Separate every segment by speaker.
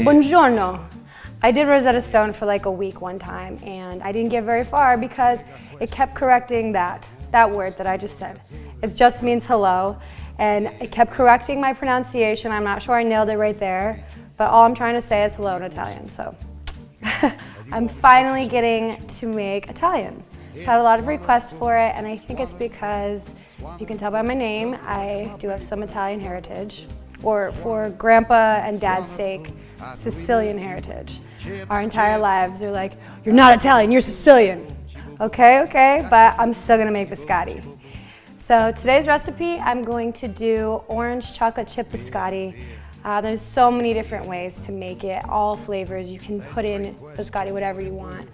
Speaker 1: Buongiorno. I did Rosetta Stone for like a week one time, and I didn't get very far because it kept correcting that word that I just said. It just means hello, and it kept correcting my pronunciation. I'm not sure I nailed it right there, but all I'm trying to say is hello in Italian, so. I'm finally getting to make Italian. I've had a lot of requests for it, and I think it's because, if you can tell by my name, I do have some Italian heritage, or for grandpa and dad's sake, Sicilian heritage. Our entire lives are like, you're not Italian, you're Sicilian. Okay, but I'm still gonna make biscotti. So today's recipe, I'm going to do orange chocolate chip biscotti. There's so many different ways to make it, all flavors. You can put in biscotti whatever you want.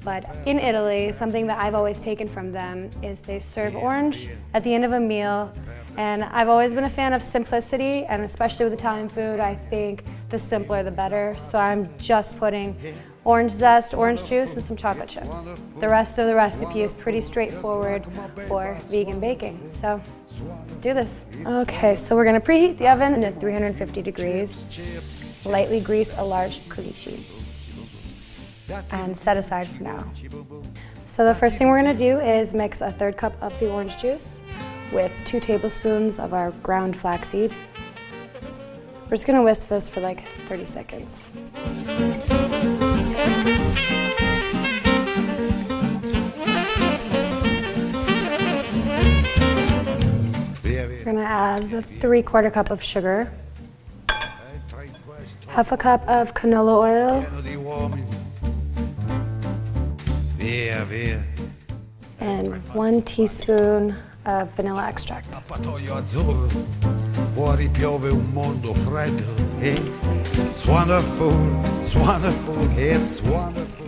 Speaker 1: But in Italy, something that I've always taken from them is they serve orange at the end of a meal. And I've always been a fan of simplicity, and especially with Italian food, I think the simpler the better. So I'm just putting orange zest, orange juice, and some chocolate chips. The rest of the recipe is pretty straightforward for vegan baking. So let's do this. Okay, so we're gonna preheat the oven at 350 degrees. Lightly grease a large cookie sheet and set aside for now. So the first thing we're gonna do is mix a 1/3 cup of the orange juice with 2 tablespoons of our ground flaxseed. We're just gonna whisk this for like 30 seconds. We're gonna add the 3/4 cup of sugar, 1/2 cup of canola oil, and 1 teaspoon of vanilla extract.
Speaker 2: Fuori piove un mondo freddo. It's wonderful, it's wonderful, it's wonderful.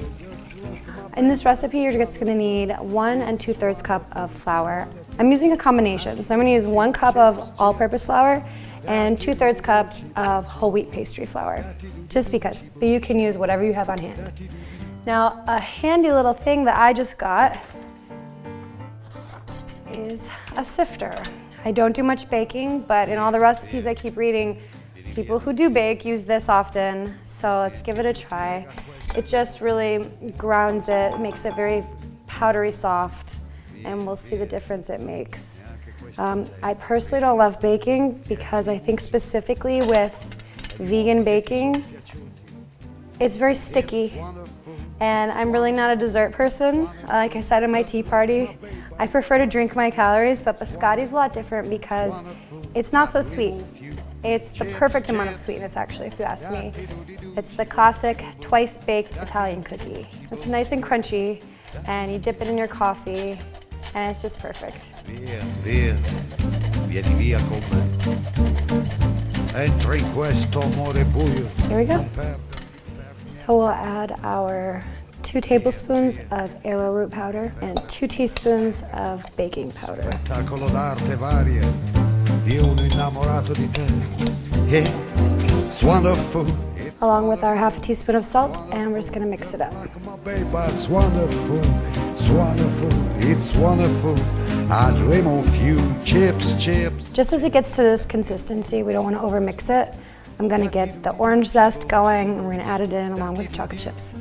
Speaker 1: In this recipe, you're just gonna need 1 2/3 cup of flour. I'm using a combination, so I'm gonna use 1 cup of all-purpose flour and 2/3 cups of whole wheat pastry flour, just because, but you can use whatever you have on hand. Now, a handy little thing that I just got is a sifter. I don't do much baking, but in all the recipes I keep reading, people who do bake use this often, so let's give it a try. It just really grounds it, makes it very powdery soft, and we'll see the difference it makes. I personally don't love baking because I think specifically with vegan baking, it's very sticky, and I'm really not a dessert person. Like I said in my tea party, I prefer to drink my calories, but biscotti is a lot different because it's not so sweet. It's the perfect amount of sweetness, actually, if you ask me. It's the classic twice-baked Italian cookie. It's nice and crunchy, and you dip it in your coffee, and it's just perfect.
Speaker 2: Via, vieni via con me. Entra in questo amore buio.
Speaker 1: Here we go. So we'll add our 2 tablespoons of arrowroot powder and 2 teaspoons of baking powder.
Speaker 2: Spettacolo d'arte varia, io uno innamorato di te. It's wonderful.
Speaker 1: Along with our 1/2 teaspoon of salt, and we're just gonna mix it up.
Speaker 2: It's wonderful, it's wonderful, it's wonderful. I dream of you, chips.
Speaker 1: Just as it gets to this consistency, we don't want to overmix it. I'm gonna get the orange zest going, and we're gonna add it in along with chocolate chips.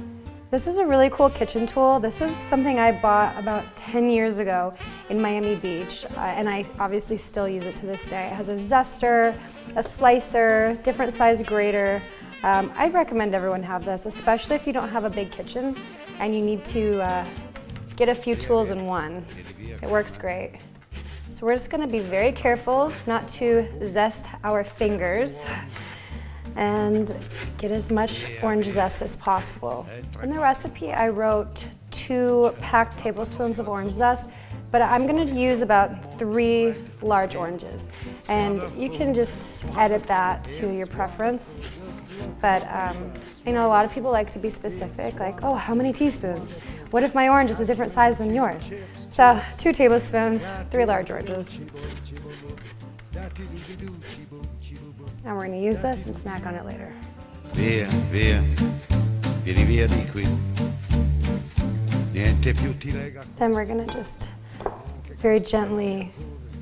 Speaker 1: This is a really cool kitchen tool. This is something I bought about 10 years ago in Miami Beach, and I obviously still use it to this day. It has a zester, a slicer, different size grater. I'd recommend everyone have this, especially if you don't have a big kitchen and you need to get a few tools in one. It works great. So we're just gonna be very careful not to zest our fingers and get as much orange zest as possible. In the recipe, I wrote 2 packed tablespoons of orange zest, but I'm gonna use about 3 large oranges. And you can just edit that to your preference. But I know a lot of people like to be specific, like, oh, how many teaspoons? What if my orange is a different size than yours? So 2 tablespoons, 3 large oranges. And we're gonna use this and snack on it later.
Speaker 2: Via, vieni via di qui. Niente più ti lega.
Speaker 1: Then we're gonna just very gently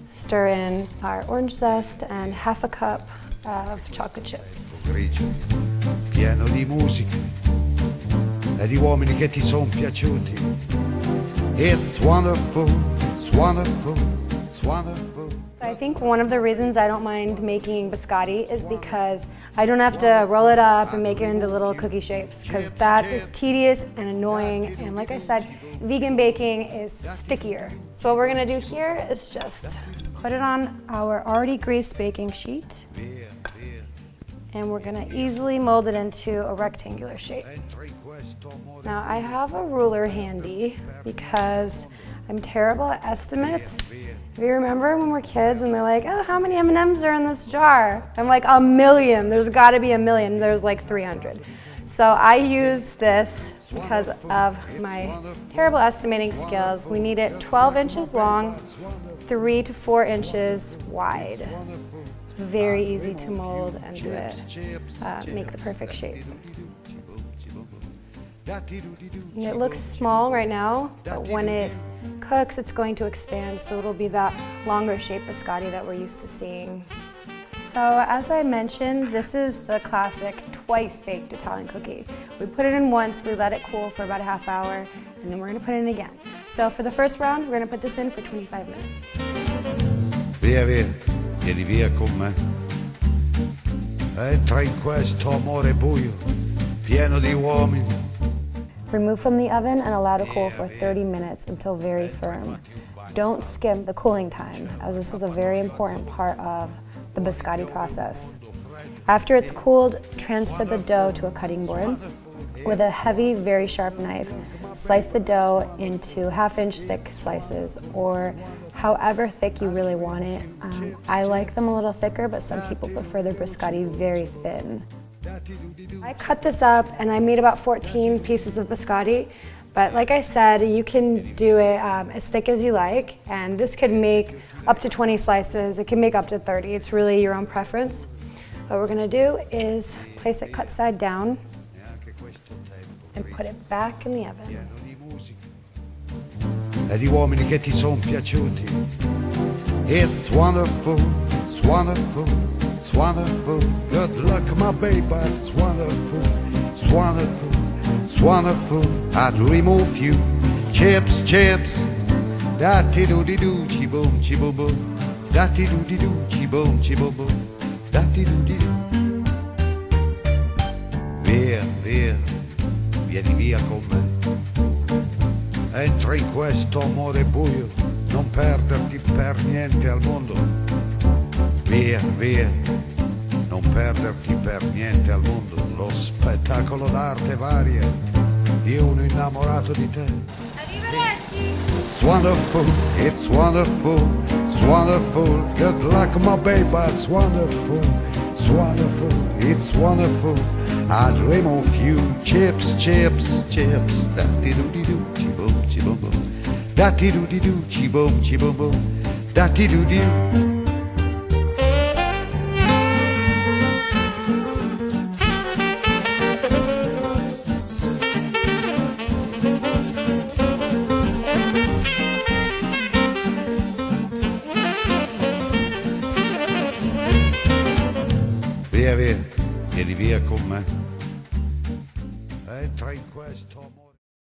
Speaker 1: stir in our orange zest and 1/2 cup of chocolate chips.
Speaker 2: Grigio. pieno di musica e di uomini che ti sono piaciuti. It's wonderful, it's wonderful, it's wonderful.
Speaker 1: So I think one of the reasons I don't mind making biscotti is because I don't have to roll it up and make it into little cookie shapes, because that is tedious and annoying, and like I said, vegan baking is stickier. So what we're gonna do here is just put it on our already greased baking sheet, and we're gonna easily mold it into a rectangular shape. Now I have a ruler handy because I'm terrible at estimates. If you remember when we're kids and they're like, oh, how many M&Ms are in this jar? I'm like, 1,000,000, there's gotta be 1,000,000, there's like 300. So I use this because of my terrible estimating skills. We need it 12 inches long, 3 to 4 inches wide. It's very easy to mold and do it, make the perfect shape. And it looks small right now, but when it cooks, it's going to expand, so it'll be that longer shape biscotti that we're used to seeing. So as I mentioned, this is the classic twice baked Italian cookie. We put it in once, we let it cool for about a half hour, and then we're gonna put it in again. So for the first round, we're gonna put this in for 25 minutes.
Speaker 2: Via, via, vieni via con me. Entra in questo amore buio, pieno di uomini.
Speaker 1: Remove from the oven and allow to cool for 30 minutes until very firm. Don't skim the cooling time, as this is a very important part of the biscotti process. After it's cooled, transfer the dough to a cutting board. With a heavy, very sharp knife, slice the dough into 1/2-inch thick slices, or however thick you really want it. I like them a little thicker, but some people prefer their biscotti very thin. I cut this up and I made about 14 pieces of biscotti, but like I said, you can do it as thick as you like, and this could make up to 20 slices, it can make up to 30, it's really your own preference. What we're gonna do is place it cut side down and put it back in the oven.
Speaker 2: E di uomini che ti sono piaciuti. It's wonderful, it's wonderful, it's wonderful. Good luck, my baby, it's wonderful, it's wonderful, it's wonderful. I'd remove you, chips, chips. Da-ti do di do, chi boom, chi boom boom. Da-ti do di do, chi boom, chi boom boom. Da-ti do di do. Via, via, vieni via con me. Entra in questo amore buio, non perderti per niente al mondo. Via, via, non perderti per niente al mondo. Lo spettacolo d'arte varia, io uno innamorato di te.
Speaker 1: Arrivederci!
Speaker 2: It's wonderful, it's wonderful, it's wonderful. Good luck, my baby, it's wonderful, it's wonderful, it's wonderful. I dream of you, chips, chips, chips. Da-ti-do-di-do, chi-boom, chi-boom-boom. Da-ti-do-di-do, chi-boom, chi-boom-boom. Da-ti-do-di-do. Via, via, vieni via con me. Entra in questo amore.